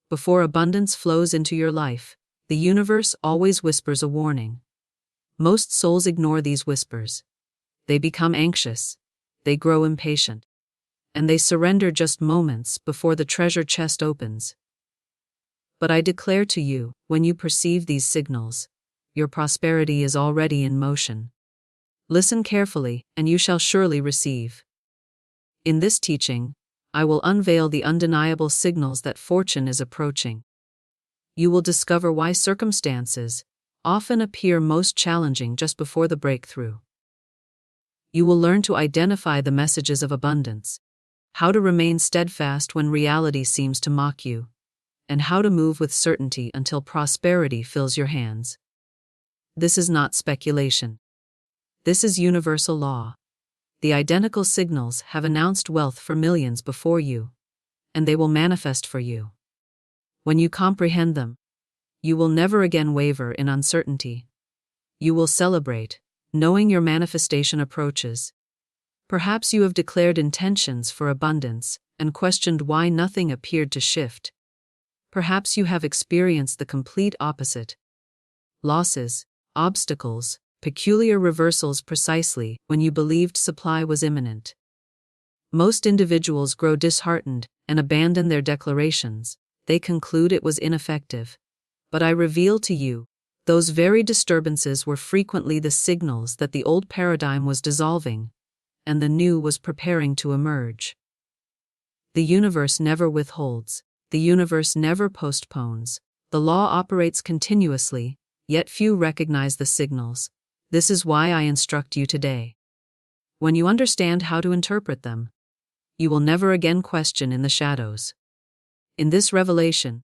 Before abundance flows into your life, the universe always whispers a warning. Most souls ignore these whispers. They become anxious, they grow impatient, and they surrender just moments before the treasure chest opens. But I declare to you, when you perceive these signals, your prosperity is already in motion. Listen carefully, and you shall surely receive. In this teaching, I will unveil the undeniable signals that fortune is approaching. You will discover why circumstances often appear most challenging just before the breakthrough. You will learn to identify the messages of abundance, how to remain steadfast when reality seems to mock you, and how to move with certainty until prosperity fills your hands. This is not speculation. This is universal law. The identical signals have announced wealth for millions before you, and they will manifest for you. When you comprehend them, you will never again waver in uncertainty. You will celebrate, knowing your manifestation approaches. Perhaps you have declared intentions for abundance and questioned why nothing appeared to shift. Perhaps you have experienced the complete opposite. Losses, obstacles, peculiar reversals precisely when you believed supply was imminent. Most individuals grow disheartened and abandon their declarations. They conclude it was ineffective. But I reveal to you, those very disturbances were frequently the signals that the old paradigm was dissolving, and the new was preparing to emerge. The universe never withholds. The universe never postpones. The law operates continuously, yet few recognize the signals. This is why I instruct you today. When you understand how to interpret them, you will never again question in the shadows. In this revelation,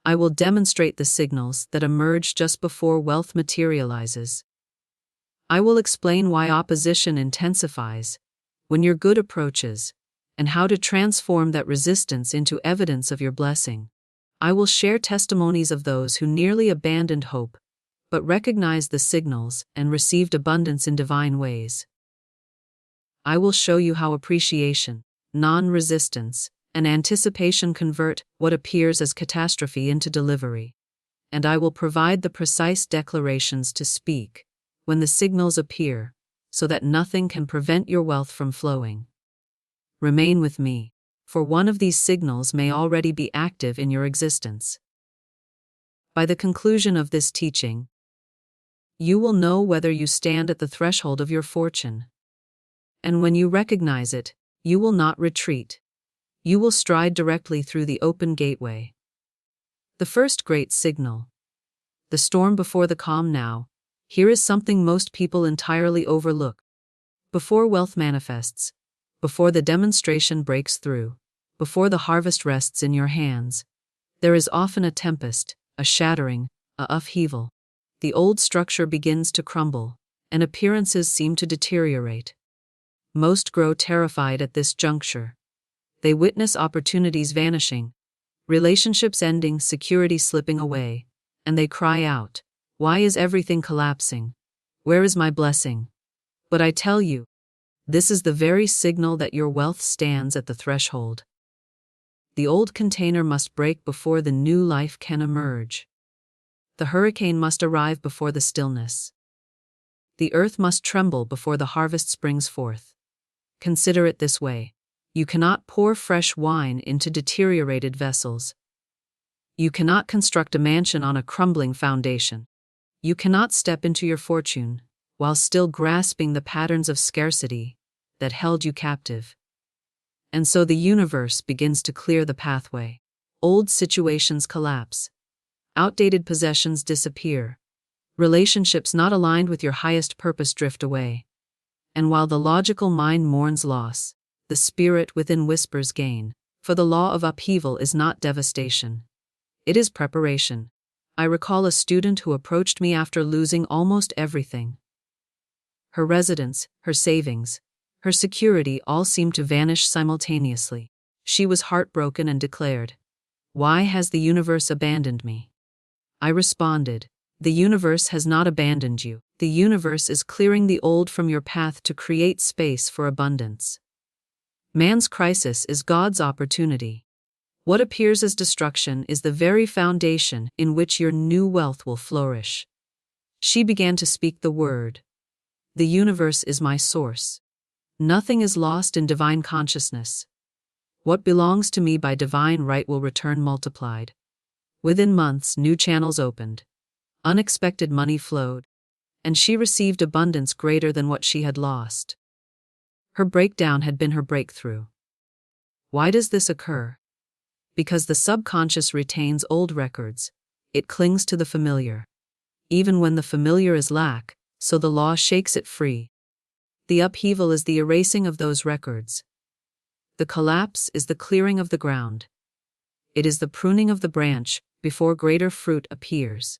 I will demonstrate the signals that emerge just before wealth materializes. I will explain why opposition intensifies when your good approaches, and how to transform that resistance into evidence of your blessing. I will share testimonies of those who nearly abandoned hope, but recognized the signals and received abundance in divine ways. I will show you how appreciation, non-resistance, and anticipation convert what appears as catastrophe into delivery. And I will provide the precise declarations to speak when the signals appear, so that nothing can prevent your wealth from flowing. Remain with me, for one of these signals may already be active in your existence. By the conclusion of this teaching, you will know whether you stand at the threshold of your fortune. And when you recognize it, you will not retreat. You will stride directly through the open gateway. The first great signal. The storm before the calm now. Here is something most people entirely overlook. Before wealth manifests, before the demonstration breaks through, before the harvest rests in your hands, there is often a tempest, a shattering, a upheaval. The old structure begins to crumble, and appearances seem to deteriorate. Most grow terrified at this juncture. They witness opportunities vanishing, relationships ending, security slipping away, and they cry out, "Why is everything collapsing? Where is my blessing?" But I tell you, this is the very signal that your wealth stands at the threshold. The old container must break before the new life can emerge. The hurricane must arrive before the stillness. The earth must tremble before the harvest springs forth. Consider it this way. You cannot pour fresh wine into deteriorated vessels. You cannot construct a mansion on a crumbling foundation. You cannot step into your fortune while still grasping the patterns of scarcity that held you captive. And so the universe begins to clear the pathway. Old situations collapse. Outdated possessions disappear. Relationships not aligned with your highest purpose drift away. And while the logical mind mourns loss, the spirit within whispers gain. For the law of upheaval is not devastation. It is preparation. I recall a student who approached me after losing almost everything. Her residence, her savings, her security all seemed to vanish simultaneously. She was heartbroken and declared, "Why has the universe abandoned me?" I responded, "The universe has not abandoned you. The universe is clearing the old from your path to create space for abundance. Man's crisis is God's opportunity. What appears as destruction is the very foundation in which your new wealth will flourish. She began to speak the word. The universe is my source. Nothing is lost in divine consciousness. What belongs to me by divine right will return multiplied. Within months, new channels opened. Unexpected money flowed, and she received abundance greater than what she had lost. Her breakdown had been her breakthrough. Why does this occur? Because the subconscious retains old records. It clings to the familiar. Even when the familiar is lack, so the law shakes it free. The upheaval is the erasing of those records. The collapse is the clearing of the ground. It is the pruning of the branch before greater fruit appears.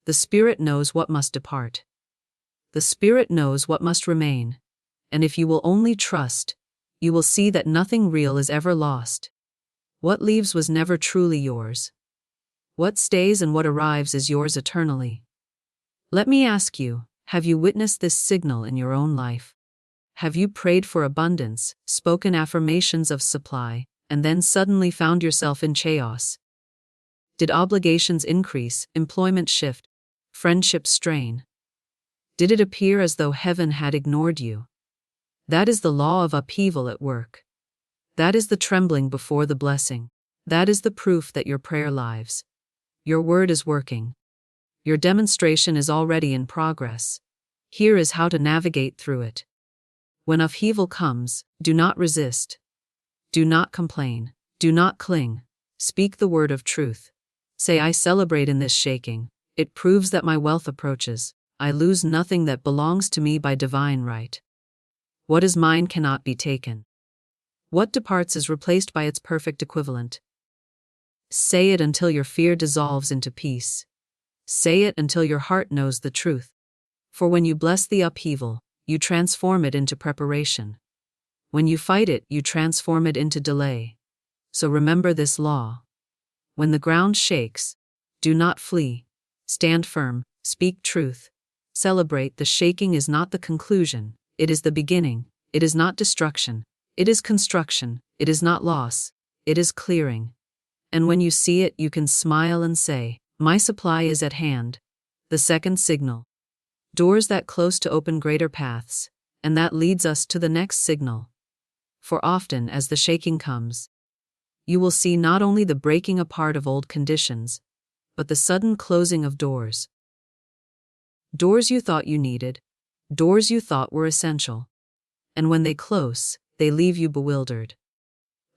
The spirit knows what must depart. The spirit knows what must remain. And if you will only trust, you will see that nothing real is ever lost. What leaves was never truly yours. What stays and what arrives is yours eternally. Let me ask you, have you witnessed this signal in your own life? Have you prayed for abundance, spoken affirmations of supply, and then suddenly found yourself in chaos? Did obligations increase, employment shift, friendships strain? Did it appear as though heaven had ignored you? That is the law of upheaval at work. That is the trembling before the blessing. That is the proof that your prayer lives. Your word is working. Your demonstration is already in progress. Here is how to navigate through it. When upheaval comes, do not resist. Do not complain. Do not cling. Speak the word of truth. Say, I celebrate in this shaking. It proves that my wealth approaches. I lose nothing that belongs to me by divine right. What is mine cannot be taken. What departs is replaced by its perfect equivalent. Say it until your fear dissolves into peace. Say it until your heart knows the truth. For when you bless the upheaval, you transform it into preparation. When you fight it, you transform it into delay. So remember this law. When the ground shakes, do not flee. Stand firm, speak truth. Celebrate. The shaking is not the conclusion, it is the beginning. It is not destruction. It is construction. It is not loss. It is clearing. And when you see it, you can smile and say, my supply is at hand. The second signal. Doors that close to open greater paths, and that leads us to the next signal. For often as the shaking comes, you will see not only the breaking apart of old conditions, but the sudden closing of doors. Doors you thought you needed, doors you thought were essential. And when they close, they leave you bewildered.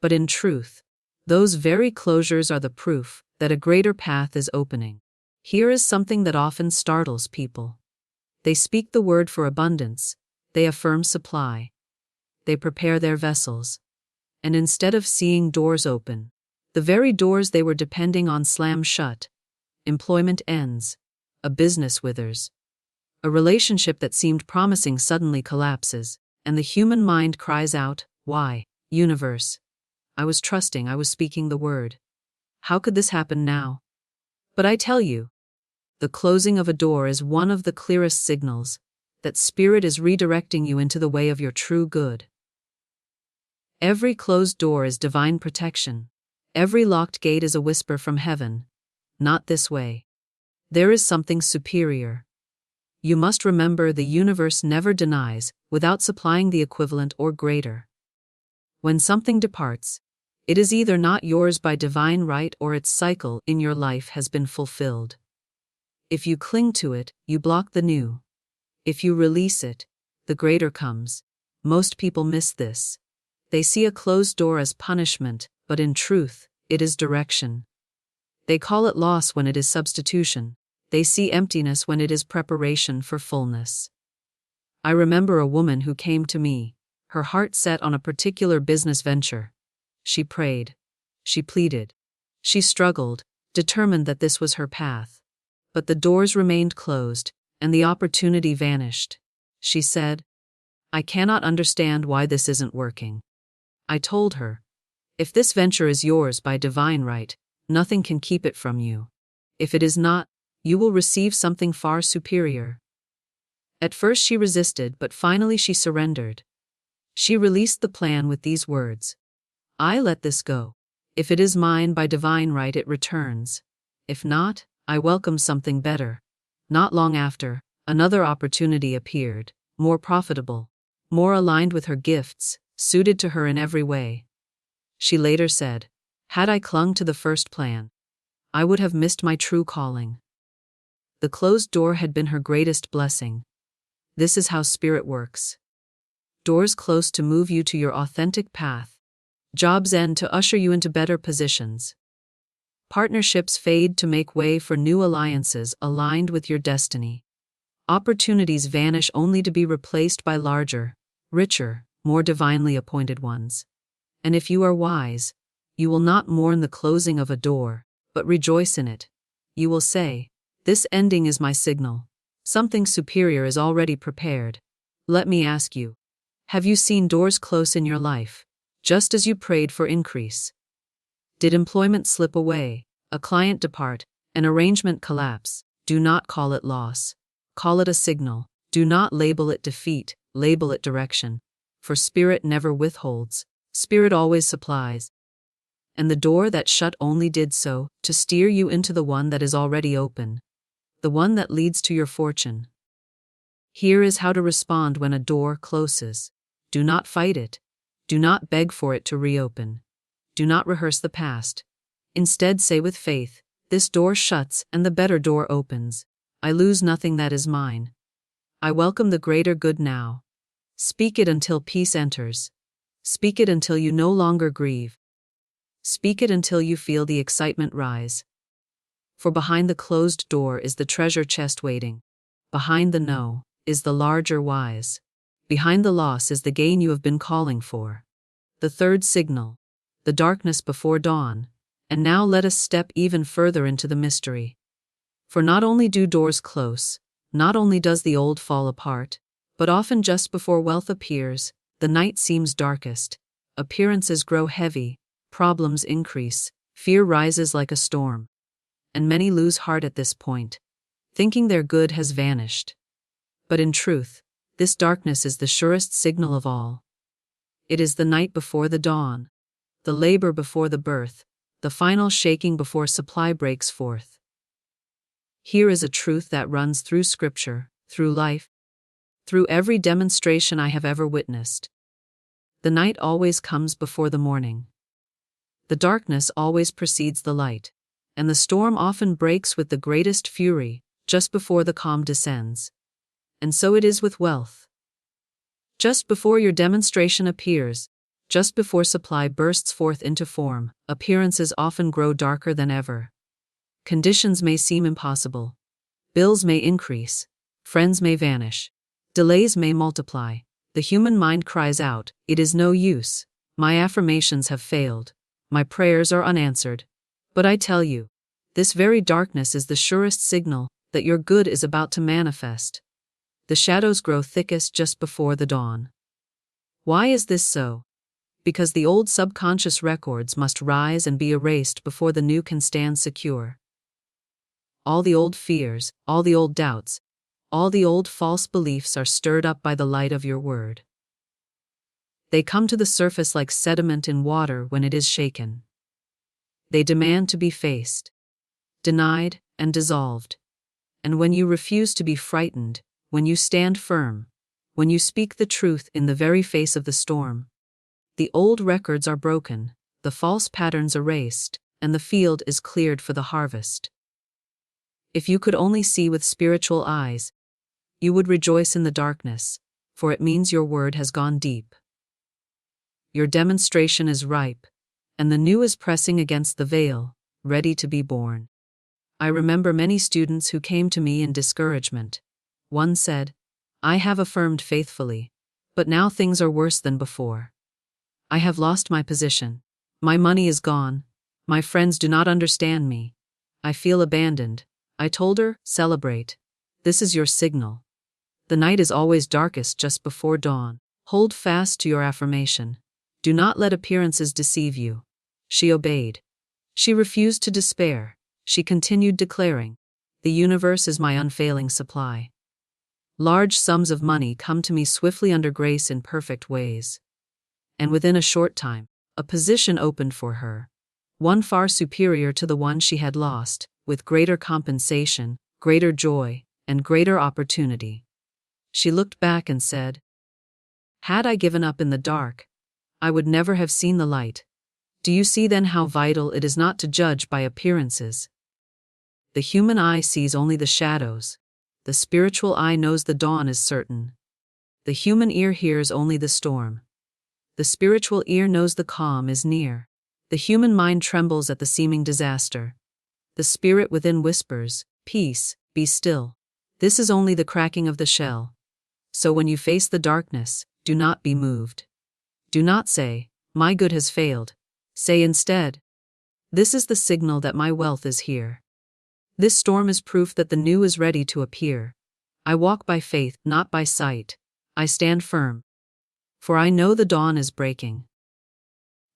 But in truth, those very closures are the proof that a greater path is opening. Here is something that often startles people. They speak the word for abundance, they affirm supply, they prepare their vessels, and instead of seeing doors open, the very doors they were depending on slam shut. Employment ends, a business withers, a relationship that seemed promising suddenly collapses, and the human mind cries out, why, universe? I was trusting, I was speaking the word. How could this happen now? But I tell you, the closing of a door is one of the clearest signals that Spirit is redirecting you into the way of your true good. Every closed door is divine protection. Every locked gate is a whisper from heaven. Not this way. There is something superior. You must remember the universe never denies without supplying the equivalent or greater. When something departs, it is either not yours by divine right or its cycle in your life has been fulfilled. If you cling to it, you block the new. If you release it, the greater comes. Most people miss this. They see a closed door as punishment, but in truth, it is direction. They call it loss when it is substitution. They see emptiness when it is preparation for fullness. I remember a woman who came to me, her heart set on a particular business venture. She prayed. She pleaded. She struggled, determined that this was her path. But the doors remained closed, and the opportunity vanished. She said, I cannot understand why this isn't working. I told her, if this venture is yours by divine right, nothing can keep it from you. If it is not, you will receive something far superior. At first she resisted, but finally she surrendered. She released the plan with these words, I let this go. If it is mine by divine right, it returns. If not, I welcome something better. Not long after, another opportunity appeared, more profitable, more aligned with her gifts, suited to her in every way. She later said, "Had I clung to the first plan, I would have missed my true calling." The closed door had been her greatest blessing. This is how spirit works. Doors close to move you to your authentic path. Jobs end to usher you into better positions. Partnerships fade to make way for new alliances aligned with your destiny. Opportunities vanish only to be replaced by larger, richer, more divinely appointed ones. And if you are wise, you will not mourn the closing of a door, but rejoice in it. You will say, "This ending is my signal. Something superior is already prepared." Let me ask you, have you seen doors close in your life, just as you prayed for increase? Did employment slip away, a client depart, an arrangement collapse? Do not call it loss. Call it a signal. Do not label it defeat, label it direction. For spirit never withholds, spirit always supplies. And the door that shut only did so to steer you into the one that is already open, the one that leads to your fortune. Here is how to respond when a door closes. Do not fight it. Do not beg for it to reopen. Do not rehearse the past. Instead, say with faith, "This door shuts and the better door opens. I lose nothing that is mine. I welcome the greater good now." Speak it until peace enters. Speak it until you no longer grieve. Speak it until you feel the excitement rise. For behind the closed door is the treasure chest waiting. Behind the no is the larger wise. Behind the loss is the gain you have been calling for. The third signal, the darkness before dawn. And now let us step even further into the mystery. For not only do doors close, not only does the old fall apart, but often just before wealth appears, the night seems darkest. Appearances grow heavy, problems increase, fear rises like a storm. And many lose heart at this point, thinking their good has vanished. But in truth, this darkness is the surest signal of all. It is the night before the dawn, the labor before the birth, the final shaking before supply breaks forth. Here is a truth that runs through Scripture, through life, through every demonstration I have ever witnessed. The night always comes before the morning. The darkness always precedes the light, and the storm often breaks with the greatest fury, just before the calm descends. And so it is with wealth. Just before your demonstration appears, just before supply bursts forth into form, appearances often grow darker than ever. Conditions may seem impossible. Bills may increase. Friends may vanish. Delays may multiply. The human mind cries out, "It is no use. My affirmations have failed. My prayers are unanswered." But I tell you, this very darkness is the surest signal that your good is about to manifest. The shadows grow thickest just before the dawn. Why is this so? Because the old subconscious records must rise and be erased before the new can stand secure. All the old fears, all the old doubts, all the old false beliefs are stirred up by the light of your word. They come to the surface like sediment in water when it is shaken. They demand to be faced, denied, and dissolved. And when you refuse to be frightened, when you stand firm, when you speak the truth in the very face of the storm, the old records are broken, the false patterns erased, and the field is cleared for the harvest. If you could only see with spiritual eyes, you would rejoice in the darkness, for it means your word has gone deep. Your demonstration is ripe, and the new is pressing against the veil, ready to be born. I remember many students who came to me in discouragement. One said, "I have affirmed faithfully, but now things are worse than before. I have lost my position. My money is gone. My friends do not understand me. I feel abandoned." I told her, "Celebrate. This is your signal. The night is always darkest just before dawn. Hold fast to your affirmation. Do not let appearances deceive you." She obeyed. She refused to despair. She continued declaring, "The universe is my unfailing supply. Large sums of money come to me swiftly under grace in perfect ways." And within a short time, a position opened for her. one far superior to the one she had lost, with greater compensation, greater joy, and greater opportunity. She looked back and said, "Had I given up in the dark, I would never have seen the light." Do you see then how vital it is not to judge by appearances? The human eye sees only the shadows. The spiritual eye knows the dawn is certain. The human ear hears only the storm. The spiritual ear knows the calm is near. The human mind trembles at the seeming disaster. The spirit within whispers, "Peace, be still." This is only the cracking of the shell. So when you face the darkness, do not be moved. Do not say, "My good has failed." Say instead, "This is the signal that my wealth is here. This storm is proof that the new is ready to appear. I walk by faith, not by sight. I stand firm, for I know the dawn is breaking."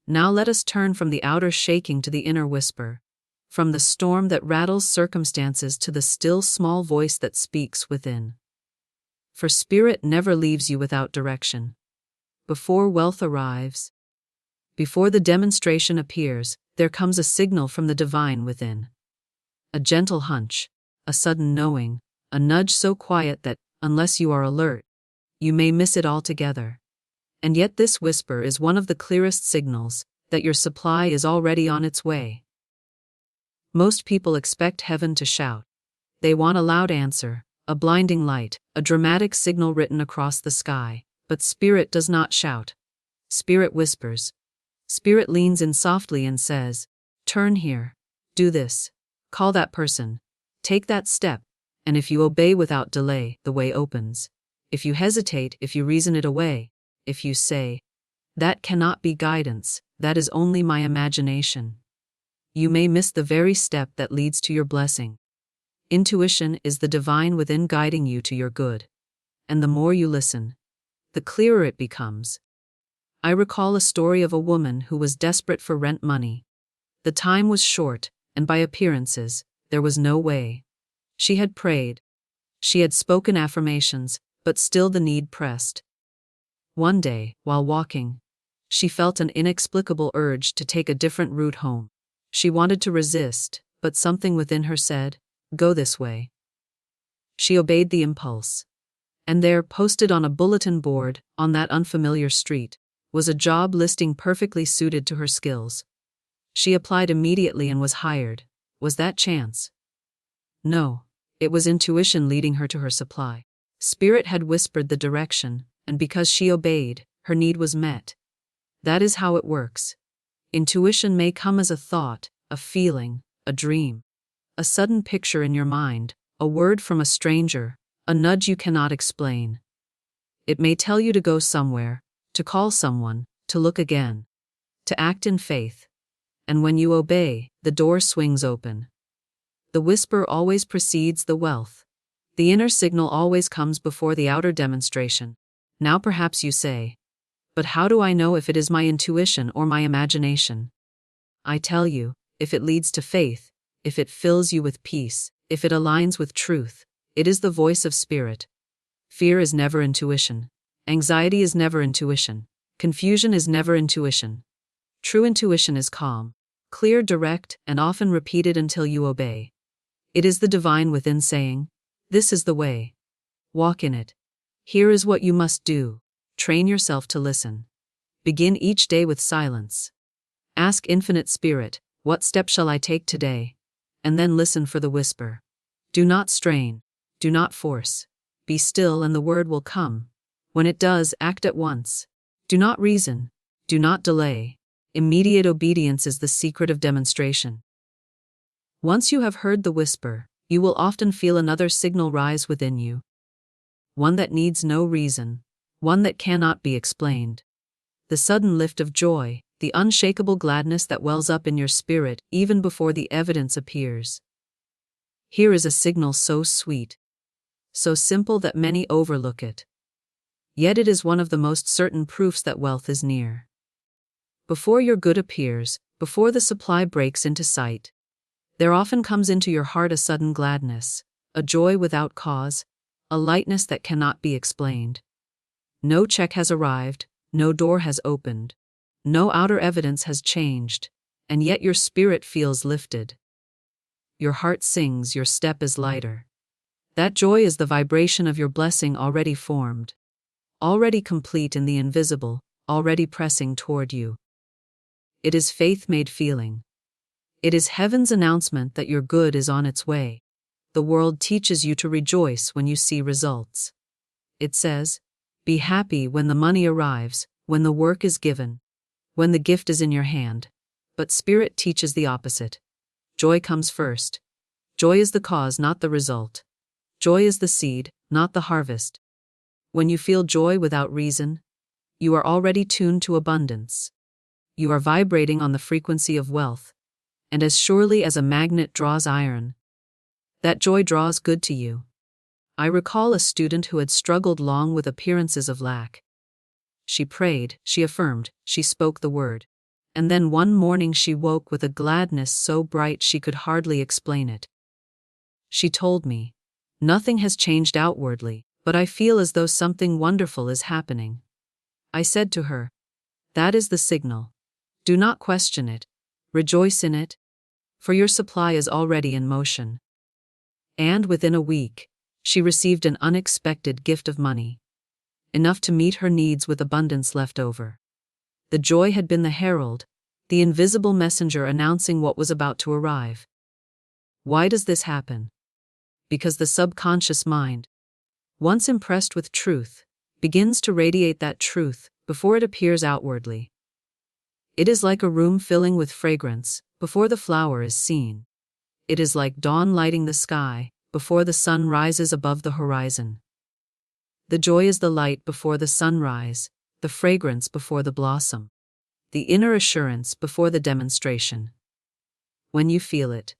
Now let us turn from the outer shaking to the inner whisper, from the storm that rattles circumstances to the still small voice that speaks within. For spirit never leaves you without direction. Before wealth arrives, before the demonstration appears, there comes a signal from the divine within. A gentle hunch, a sudden knowing, a nudge so quiet that, unless you are alert, you may miss it altogether. And yet this whisper is one of the clearest signals that your supply is already on its way. Most people expect heaven to shout. They want a loud answer, a blinding light, a dramatic signal written across the sky. But spirit does not shout. Spirit whispers. Spirit leans in softly and says, "Turn here. Do this. Call that person. Take that step." And if you obey without delay, the way opens. If you hesitate, if you reason it away, if you say, "That cannot be guidance, that is only my imagination," you may miss the very step that leads to your blessing. Intuition is the divine within guiding you to your good. And the more you listen, the clearer it becomes. I recall a story of a woman who was desperate for rent money. The time was short, and by appearances, there was no way. She had prayed. She had spoken affirmations, but still the need pressed. One day, while walking, she felt an inexplicable urge to take a different route home. She wanted to resist, but something within her said, "Go this way." She obeyed the impulse. And there, posted on a bulletin board, on that unfamiliar street, was a job listing perfectly suited to her skills. She applied immediately and was hired. Was that chance? No, it was intuition leading her to her supply. Spirit had whispered the direction, and because she obeyed, her need was met. That is how it works. Intuition may come as a thought, a feeling, a dream, a sudden picture in your mind, a word from a stranger, a nudge you cannot explain. It may tell you to go somewhere, to call someone, to look again, to act in faith. And when you obey, the door swings open. The whisper always precedes the wealth. The inner signal always comes before the outer demonstration. Now perhaps you say, "But how do I know if it is my intuition or my imagination?" I tell you, if it leads to faith, if it fills you with peace, if it aligns with truth, it is the voice of spirit. Fear is never intuition. Anxiety is never intuition. Confusion is never intuition. True intuition is calm, clear, direct, and often repeated until you obey. It is the divine within saying, "This is the way. Walk in it. Here is what you must do." Train yourself to listen. Begin each day with silence. Ask Infinite Spirit, "What step shall I take today?" And then listen for the whisper. Do not strain. Do not force. Be still and the word will come. When it does, act at once. Do not reason. Do not delay. Immediate obedience is the secret of demonstration. Once you have heard the whisper, you will often feel another signal rise within you. One that needs no reason. One that cannot be explained. The sudden lift of joy, the unshakable gladness that wells up in your spirit even before the evidence appears. Here is a signal so sweet, so simple that many overlook it. Yet it is one of the most certain proofs that wealth is near. Before your good appears, before the supply breaks into sight, there often comes into your heart a sudden gladness, a joy without cause, a lightness that cannot be explained. No check has arrived, no door has opened, no outer evidence has changed, and yet your spirit feels lifted. Your heart sings, your step is lighter. That joy is the vibration of your blessing already formed, already complete in the invisible, already pressing toward you. It is faith made feeling. It is heaven's announcement that your good is on its way. The world teaches you to rejoice when you see results. It says, be happy when the money arrives, when the work is given, when the gift is in your hand. But Spirit teaches the opposite. Joy comes first. Joy is the cause, not the result. Joy is the seed, not the harvest. When you feel joy without reason, you are already tuned to abundance. You are vibrating on the frequency of wealth, and as surely as a magnet draws iron, that joy draws good to you. I recall a student who had struggled long with appearances of lack. She prayed, she affirmed, she spoke the word. And then one morning she woke with a gladness so bright she could hardly explain it. She told me, nothing has changed outwardly, but I feel as though something wonderful is happening. I said to her, that is the signal. Do not question it. Rejoice in it. For your supply is already in motion. And within a week, she received an unexpected gift of money, enough to meet her needs with abundance left over. The joy had been the herald, the invisible messenger announcing what was about to arrive. Why does this happen? Because the subconscious mind, once impressed with truth, begins to radiate that truth before it appears outwardly. It is like a room filling with fragrance before the flower is seen. It is like dawn lighting the sky before the sun rises above the horizon. The joy is the light before the sunrise, the fragrance before the blossom, the inner assurance before the demonstration. When you feel it,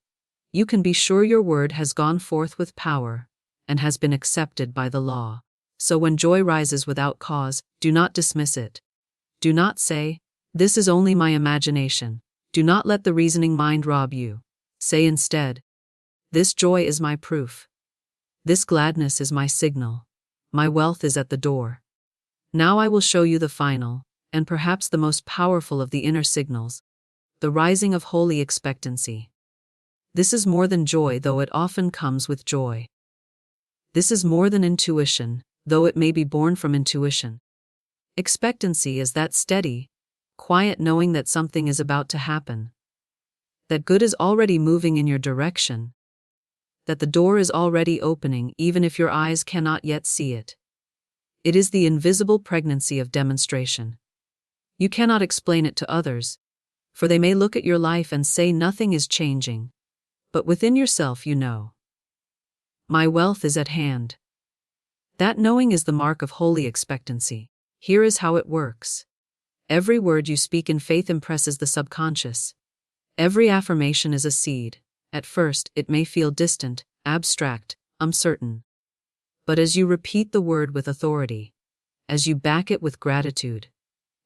you can be sure your word has gone forth with power and has been accepted by the law. So when joy rises without cause, do not dismiss it. Do not say, this is only my imagination. Do not let the reasoning mind rob you. Say instead, this joy is my proof. This gladness is my signal. My wealth is at the door. Now I will show you the final, and perhaps the most powerful of the inner signals, the rising of holy expectancy. This is more than joy, though it often comes with joy. This is more than intuition, though it may be born from intuition. Expectancy is that steady, quiet knowing that something is about to happen, that good is already moving in your direction, that the door is already opening even if your eyes cannot yet see it. It is the invisible pregnancy of demonstration. You cannot explain it to others, for they may look at your life and say nothing is changing. But within yourself you know. My wealth is at hand. That knowing is the mark of holy expectancy. Here is how it works. Every word you speak in faith impresses the subconscious. Every affirmation is a seed. At first, it may feel distant, abstract, uncertain. But as you repeat the word with authority, as you back it with gratitude,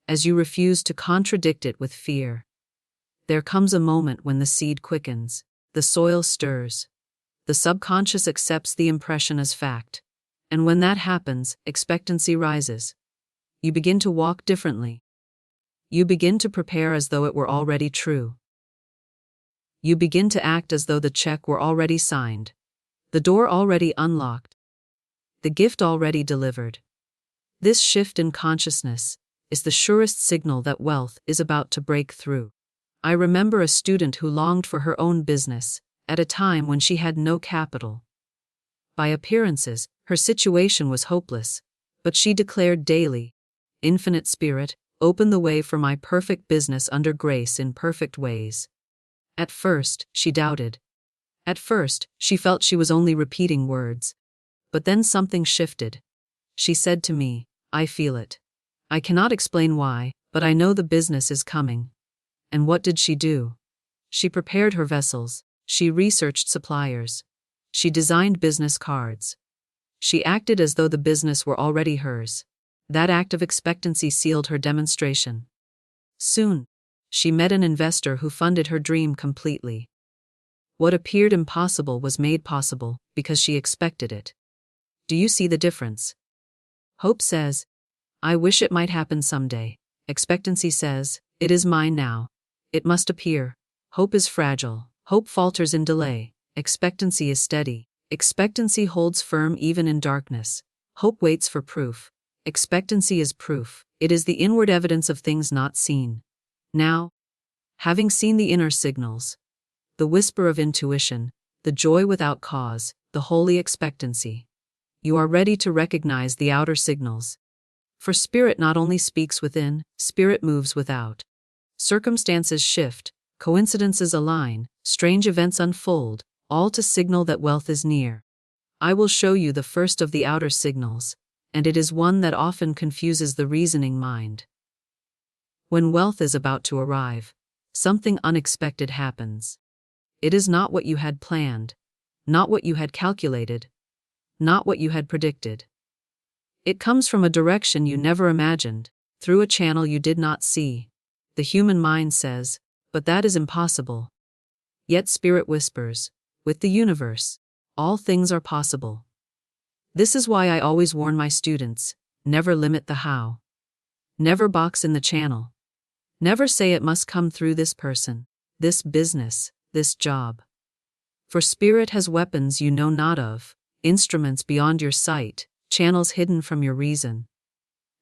as you refuse to contradict it with fear, there comes a moment when the seed quickens, the soil stirs, the subconscious accepts the impression as fact, and when that happens, expectancy rises. You begin to walk differently. You begin to prepare as though it were already true. You begin to act as though the check were already signed, the door already unlocked, the gift already delivered. This shift in consciousness is the surest signal that wealth is about to break through. I remember a student who longed for her own business at a time when she had no capital. By appearances, her situation was hopeless, but she declared daily, Infinite Spirit, open the way for my perfect business under grace in perfect ways. At first, she doubted. At first, she felt she was only repeating words. But then something shifted. She said to me, I feel it. I cannot explain why, but I know the business is coming. And what did she do? She prepared her vessels. She researched suppliers. She designed business cards. She acted as though the business were already hers. That act of expectancy sealed her demonstration. Soon, she met an investor who funded her dream completely. What appeared impossible was made possible because she expected it. Do you see the difference? Hope says, I wish it might happen someday. Expectancy says, it is mine now. It must appear. Hope is fragile. Hope falters in delay. Expectancy is steady. Expectancy holds firm even in darkness. Hope waits for proof. Expectancy is proof. It is the inward evidence of things not seen. Now, having seen the inner signals, the whisper of intuition, the joy without cause, the holy expectancy, you are ready to recognize the outer signals. For spirit not only speaks within, spirit moves without. Circumstances shift, coincidences align, strange events unfold, all to signal that wealth is near. I will show you the first of the outer signals, and it is one that often confuses the reasoning mind. When wealth is about to arrive, something unexpected happens. It is not what you had planned, not what you had calculated, not what you had predicted. It comes from a direction you never imagined, through a channel you did not see. The human mind says, but that is impossible. Yet spirit whispers, with the universe, all things are possible. This is why I always warn my students, never limit the how. Never box in the channel. Never say it must come through this person, this business, this job. For spirit has weapons you know not of, instruments beyond your sight, channels hidden from your reason.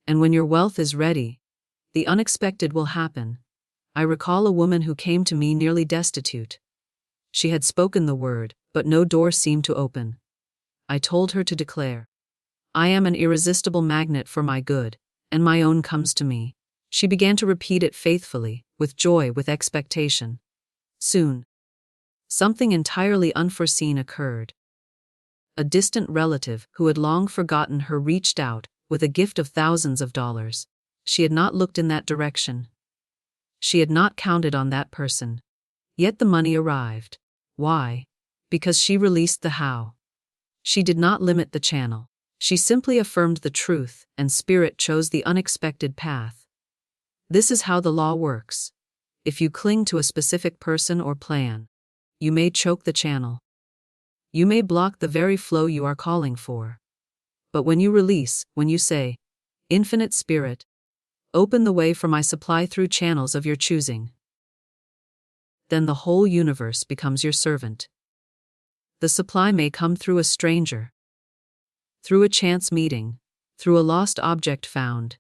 And when your wealth is ready, the unexpected will happen. I recall a woman who came to me nearly destitute. She had spoken the word, but no door seemed to open. I told her to declare, I am an irresistible magnet for my good, and my own comes to me. She began to repeat it faithfully, with joy, with expectation. Soon, something entirely unforeseen occurred. A distant relative who had long forgotten her reached out, with a gift of thousands of dollars. She had not looked in that direction. She had not counted on that person. Yet the money arrived. Why? Because she released the how. She did not limit the channel. She simply affirmed the truth, and spirit chose the unexpected path. This is how the law works. If you cling to a specific person or plan, you may choke the channel. You may block the very flow you are calling for. But when you release, when you say, Infinite Spirit, open the way for my supply through channels of your choosing, then the whole universe becomes your servant. The supply may come through a stranger, through a chance meeting, through a lost object found,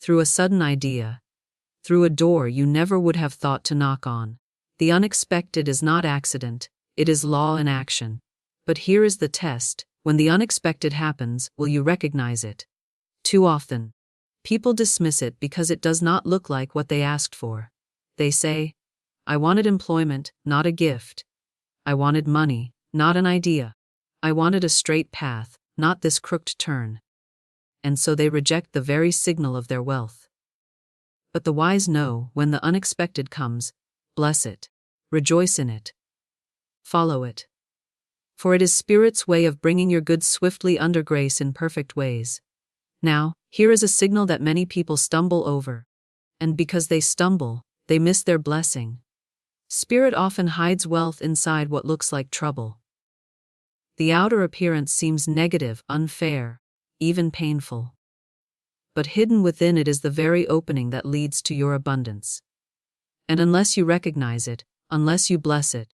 through a sudden idea, through a door you never would have thought to knock on. The unexpected is not accident, it is law in action. But here is the test: when the unexpected happens, will you recognize it? Too often, people dismiss it because it does not look like what they asked for. They say, I wanted employment, not a gift. I wanted money, not an idea. I wanted a straight path, not this crooked turn. And so they reject the very signal of their wealth. But the wise know, when the unexpected comes, bless it, rejoice in it, follow it. For it is Spirit's way of bringing your goods swiftly under grace in perfect ways. Now, here is a signal that many people stumble over. And because they stumble, they miss their blessing. Spirit often hides wealth inside what looks like trouble. The outer appearance seems negative, unfair, even painful. But hidden within it is the very opening that leads to your abundance. And unless you recognize it, unless you bless it,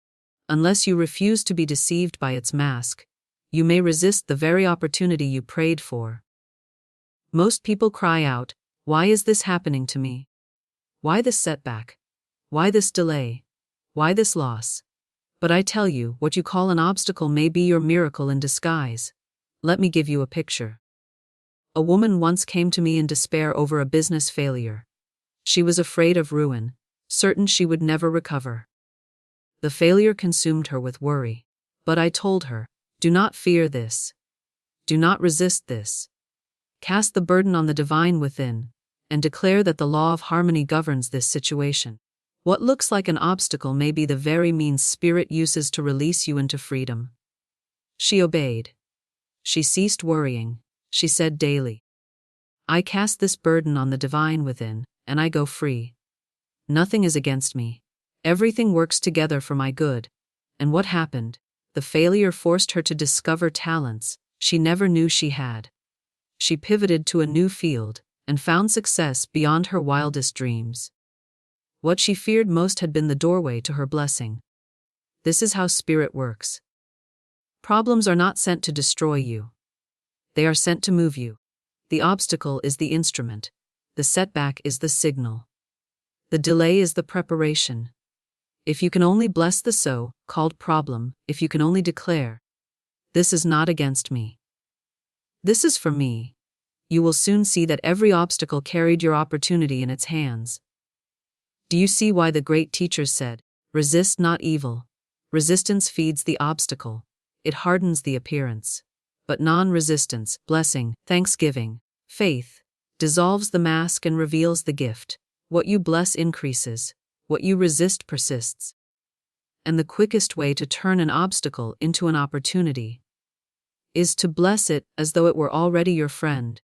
unless you refuse to be deceived by its mask, you may resist the very opportunity you prayed for. Most people cry out, why is this happening to me? Why this setback? Why this delay? Why this loss? But I tell you, what you call an obstacle may be your miracle in disguise. Let me give you a picture. A woman once came to me in despair over a business failure. She was afraid of ruin, certain she would never recover. The failure consumed her with worry. But I told her, do not fear this. Do not resist this. Cast the burden on the divine within, and declare that the law of harmony governs this situation. What looks like an obstacle may be the very means Spirit uses to release you into freedom. She obeyed. She ceased worrying. She said daily, I cast this burden on the divine within, and I go free. Nothing is against me. Everything works together for my good. And what happened? The failure forced her to discover talents she never knew she had. She pivoted to a new field, and found success beyond her wildest dreams. What she feared most had been the doorway to her blessing. This is how spirit works. Problems are not sent to destroy you. They are sent to move you. The obstacle is the instrument. The setback is the signal. The delay is the preparation. If you can only bless the so-called problem, if you can only declare, "This is not against me. This is for me," you will soon see that every obstacle carried your opportunity in its hands. Do you see why the great teachers said, "Resist not evil"? Resistance feeds the obstacle. It hardens the appearance. But non-resistance, blessing, thanksgiving, faith, dissolves the mask and reveals the gift. What you bless increases. What you resist persists. And the quickest way to turn an obstacle into an opportunity is to bless it as though it were already your friend.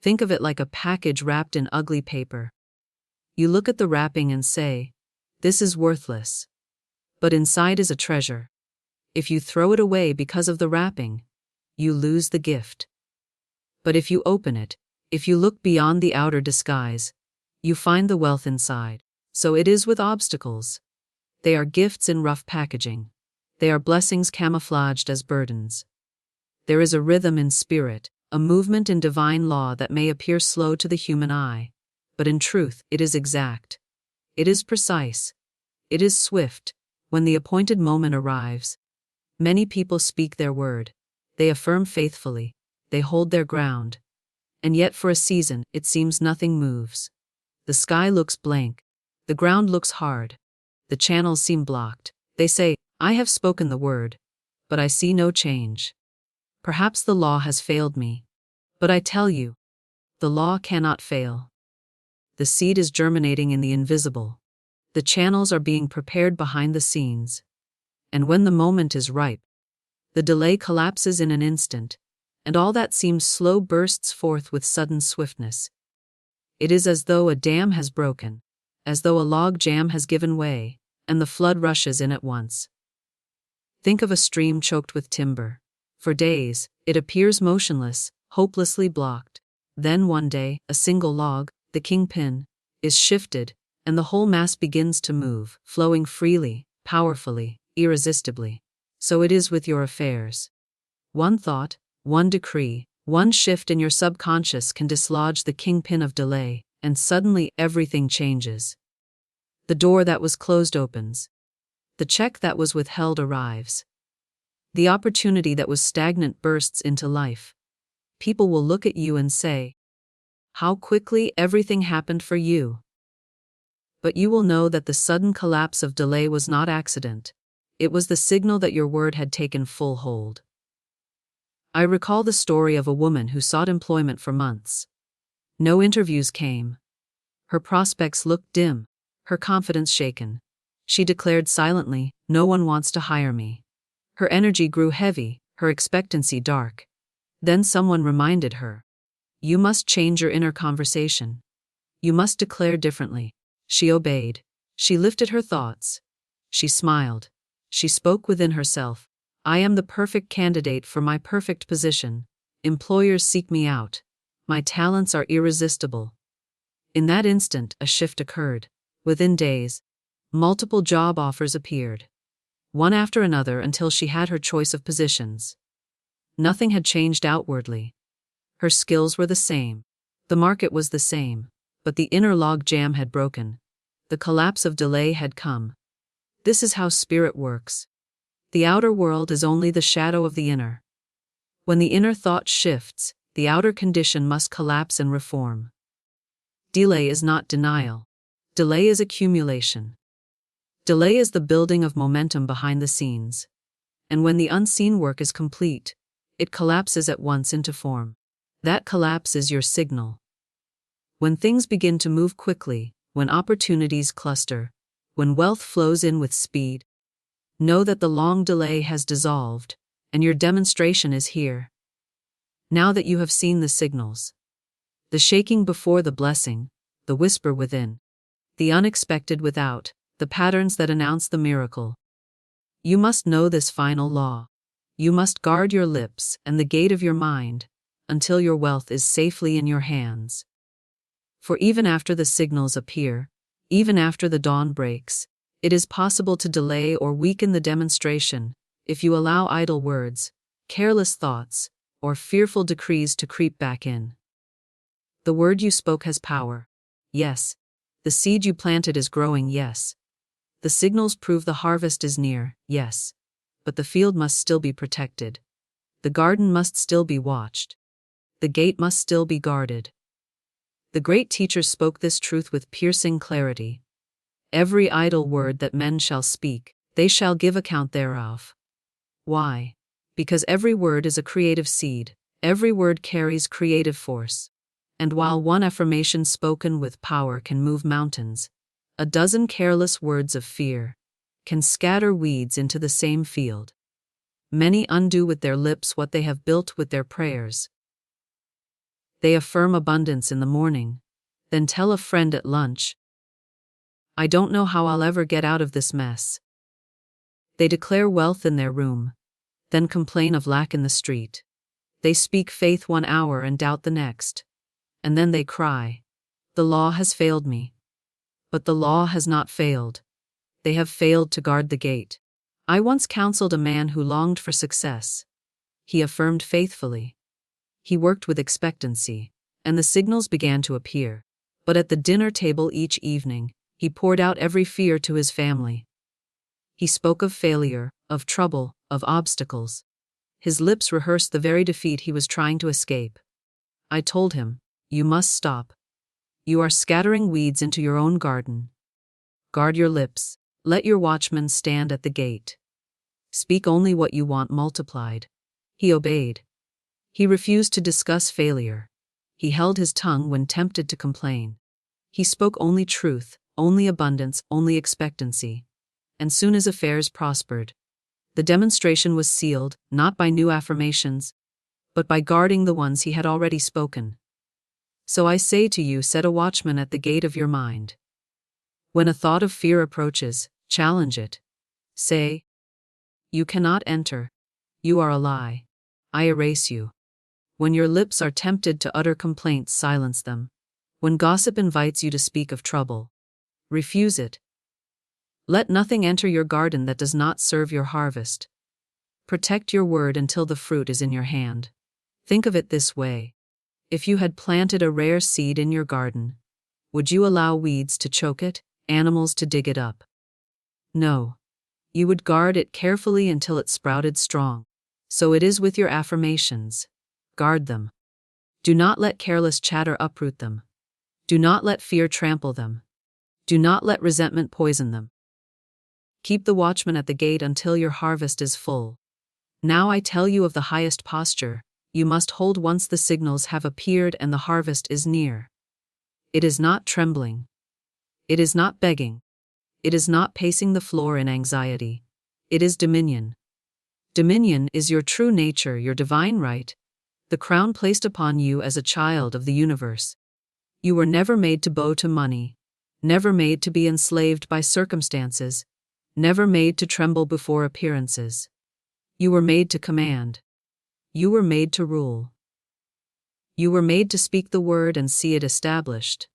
Think of it like a package wrapped in ugly paper. You look at the wrapping and say, "This is worthless." But inside is a treasure. If you throw it away because of the wrapping, you lose the gift. But if you open it, if you look beyond the outer disguise, you find the wealth inside. So it is with obstacles. They are gifts in rough packaging. They are blessings camouflaged as burdens. There is a rhythm in spirit, a movement in divine law that may appear slow to the human eye, but in truth it is exact. It is precise. It is swift. When the appointed moment arrives, many people speak their word. They affirm faithfully. They hold their ground. And yet for a season it seems nothing moves. The sky looks blank. The ground looks hard. The channels seem blocked. They say, "I have spoken the word, but I see no change. Perhaps the law has failed me." But I tell you, the law cannot fail. The seed is germinating in the invisible. The channels are being prepared behind the scenes. And when the moment is ripe, the delay collapses in an instant, and all that seems slow bursts forth with sudden swiftness. It is as though a dam has broken, as though a log jam has given way, and the flood rushes in at once. Think of a stream choked with timber. For days, it appears motionless, hopelessly blocked. Then one day, a single log, the kingpin, is shifted, and the whole mass begins to move, flowing freely, powerfully, irresistibly. So it is with your affairs. One thought, one decree, one shift in your subconscious can dislodge the kingpin of delay, and suddenly everything changes. The door that was closed opens. The check that was withheld arrives. The opportunity that was stagnant bursts into life. People will look at you and say, "How quickly everything happened for you." But you will know that the sudden collapse of delay was not accident. It was the signal that your word had taken full hold. I recall the story of a woman who sought employment for months. No interviews came. Her prospects looked dim, her confidence shaken. She declared silently, "No one wants to hire me." Her energy grew heavy, her expectancy dark. Then someone reminded her, "You must change your inner conversation. You must declare differently." She obeyed. She lifted her thoughts. She smiled. She spoke within herself, "I am the perfect candidate for my perfect position. Employers seek me out. My talents are irresistible." In that instant, a shift occurred. Within days, multiple job offers appeared, one after another until she had her choice of positions. Nothing had changed outwardly. Her skills were the same. The market was the same. But the inner log jam had broken. The collapse of delay had come. This is how spirit works. The outer world is only the shadow of the inner. When the inner thought shifts, the outer condition must collapse and reform. Delay is not denial. Delay is accumulation. Delay is the building of momentum behind the scenes. And when the unseen work is complete, it collapses at once into form. That collapse is your signal. When things begin to move quickly, when opportunities cluster, when wealth flows in with speed, know that the long delay has dissolved, and your demonstration is here. Now that you have seen the signals, the shaking before the blessing, the whisper within, the unexpected without, the patterns that announce the miracle, you must know this final law. You must guard your lips and the gate of your mind until your wealth is safely in your hands. For even after the signals appear, Even after the dawn breaks, it is possible to delay or weaken the demonstration if you allow idle words, careless thoughts, or fearful decrees to creep back in. The word you spoke has power. Yes. The seed you planted is growing. Yes. The signals prove the harvest is near. Yes. But the field must still be protected. The garden must still be watched. The gate must still be guarded. The great teachers spoke this truth with piercing clarity. Every idle word that men shall speak, they shall give account thereof. Why? Because every word is a creative seed, every word carries creative force. And while one affirmation spoken with power can move mountains, a dozen careless words of fear can scatter weeds into the same field. Many undo with their lips what they have built with their prayers. They affirm abundance in the morning, then tell a friend at lunch, "I don't know how I'll ever get out of this mess." They declare wealth in their room, then complain of lack in the street. They speak faith 1 hour and doubt the next. And then they cry, "The law has failed me." But the law has not failed. They have failed to guard the gate. I once counseled a man who longed for success. He affirmed faithfully. He worked with expectancy, and the signals began to appear. But at the dinner table each evening, he poured out every fear to his family. He spoke of failure, of trouble, of obstacles. His lips rehearsed the very defeat he was trying to escape. I told him, "You must stop. You are scattering weeds into your own garden. Guard your lips. Let your watchman stand at the gate. Speak only what you want multiplied." He obeyed. He refused to discuss failure. He held his tongue when tempted to complain. He spoke only truth, only abundance, only expectancy. And soon as affairs prospered, the demonstration was sealed, not by new affirmations, but by guarding the ones he had already spoken. So I say to you, set a watchman at the gate of your mind. When a thought of fear approaches, challenge it. Say, "You cannot enter. You are a lie. I erase you." When your lips are tempted to utter complaints, silence them. When gossip invites you to speak of trouble, refuse it. Let nothing enter your garden that does not serve your harvest. Protect your word until the fruit is in your hand. Think of it this way. If you had planted a rare seed in your garden, would you allow weeds to choke it, animals to dig it up? No. You would guard it carefully until it sprouted strong. So it is with your affirmations. Guard them. Do not let careless chatter uproot them. Do not let fear trample them. Do not let resentment poison them. Keep the watchman at the gate until your harvest is full. Now I tell you of the highest posture you must hold once the signals have appeared and the harvest is near. It is not trembling. It is not begging. It is not pacing the floor in anxiety. It is dominion. Dominion is your true nature, your divine right, the crown placed upon you as a child of the universe. You were never made to bow to money, never made to be enslaved by circumstances, never made to tremble before appearances. You were made to command. You were made to rule. You were made to speak the word and see it established.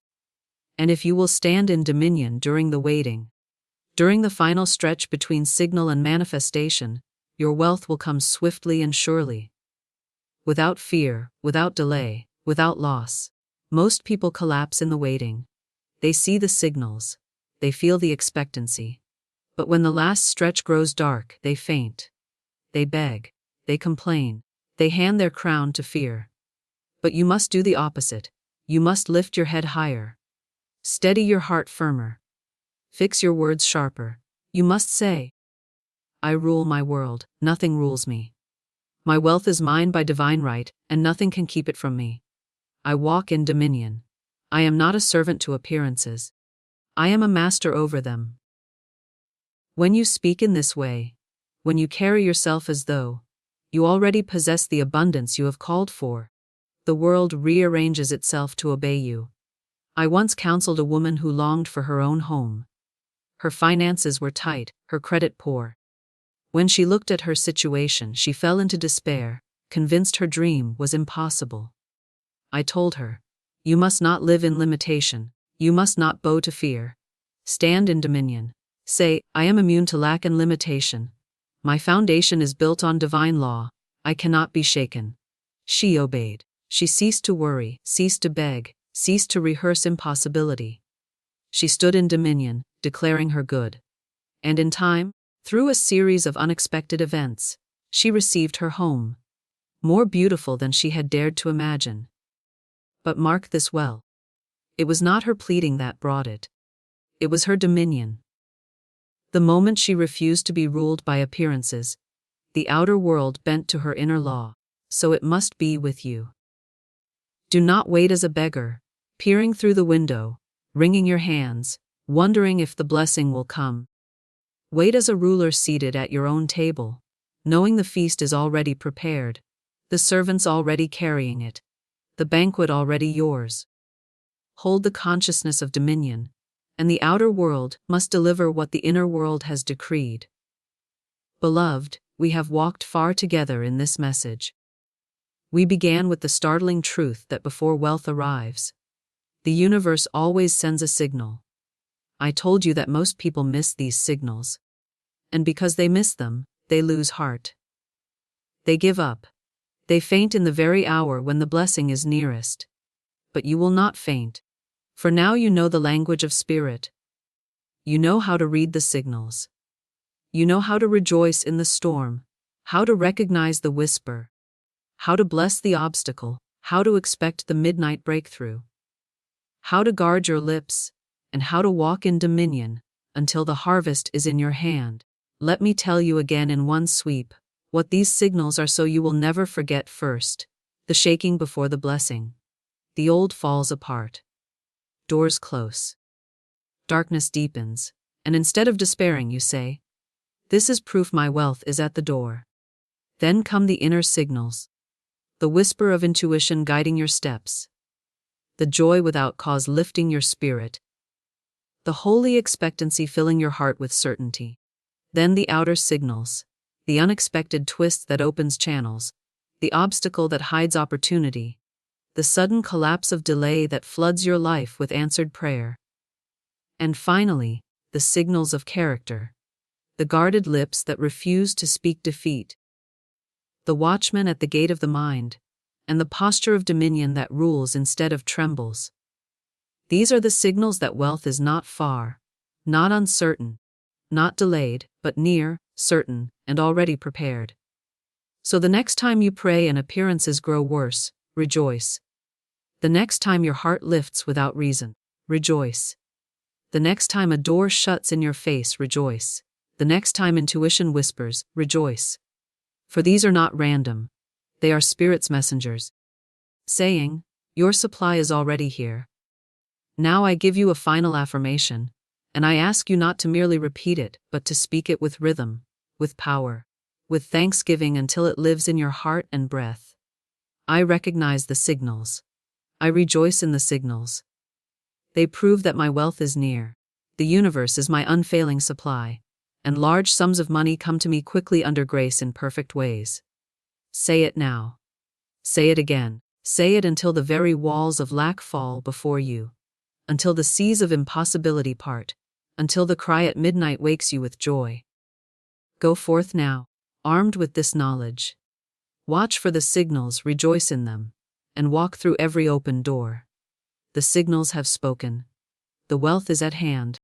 And if you will stand in dominion during the waiting, during the final stretch between signal and manifestation, your wealth will come swiftly and surely. Without fear, without delay, without loss. Most people collapse in the waiting. They see the signals. They feel the expectancy. But when the last stretch grows dark, they faint. They beg. They complain. They hand their crown to fear. But you must do the opposite. You must lift your head higher. Steady your heart firmer. Fix your words sharper. You must say, "I rule my world, nothing rules me. My wealth is mine by divine right, and nothing can keep it from me. I walk in dominion. I am not a servant to appearances. I am a master over them." When you speak in this way, when you carry yourself as though you already possess the abundance you have called for, the world rearranges itself to obey you. I once counseled a woman who longed for her own home. Her finances were tight, her credit poor. When she looked at her situation, she fell into despair, convinced her dream was impossible. I told her, "You must not live in limitation, you must not bow to fear, Stand in dominion. Say, I am immune to lack and limitation. My foundation is built on divine law. I cannot be shaken. She obeyed. She ceased to worry, ceased to beg, ceased to rehearse impossibility. She stood in dominion, declaring her good. And in time, through a series of unexpected events, she received her home, more beautiful than she had dared to imagine. But mark this well. It was not her pleading that brought it. It was her dominion. The moment she refused to be ruled by appearances, the outer world bent to her inner law. So it must be with you. Do not wait as a beggar, peering through the window, wringing your hands, wondering if the blessing will come. Wait as a ruler seated at your own table, knowing the feast is already prepared, the servants already carrying it, the banquet already yours. Hold the consciousness of dominion, and the outer world must deliver what the inner world has decreed. Beloved, we have walked far together in this message. We began with the startling truth that before wealth arrives, the universe always sends a signal. I told you that most people miss these signals. And because they miss them, they lose heart. They give up. They faint in the very hour when the blessing is nearest. But you will not faint. For now you know the language of spirit. You know how to read the signals. You know how to rejoice in the storm, how to recognize the whisper, how to bless the obstacle, how to expect the midnight breakthrough, how to guard your lips, and how to walk in dominion until the harvest is in your hand. Let me tell you again in one sweep what these signals are so you will never forget. First, the shaking before the blessing. The old falls apart. Doors close. Darkness deepens, and instead of despairing you say, "This is proof my wealth is at the door." Then come the inner signals. The whisper of intuition guiding your steps. The joy without cause lifting your spirit. The holy expectancy filling your heart with certainty. Then the outer signals. The unexpected twist that opens channels. The obstacle that hides opportunity. The sudden collapse of delay that floods your life with answered prayer. And finally, the signals of character. The guarded lips that refuse to speak defeat. The watchman at the gate of the mind, and the posture of dominion that rules instead of trembles. These are the signals that wealth is not far, not uncertain, not delayed, but near, certain, and already prepared. So the next time you pray and appearances grow worse, rejoice. The next time your heart lifts without reason, rejoice. The next time a door shuts in your face, rejoice. The next time intuition whispers, rejoice. For these are not random. They are Spirit's messengers, saying, your supply is already here. Now I give you a final affirmation, and I ask you not to merely repeat it, but to speak it with rhythm, with power, with thanksgiving until it lives in your heart and breath. I recognize the signals. I rejoice in the signals. They prove that my wealth is near. The universe is my unfailing supply, and large sums of money come to me quickly under grace in perfect ways. Say it now. Say it again. Say it until the very walls of lack fall before you, until the seas of impossibility part, until the cry at midnight wakes you with joy. Go forth now, armed with this knowledge. Watch for the signals, rejoice in them, and walk through every open door. The signals have spoken. The wealth is at hand.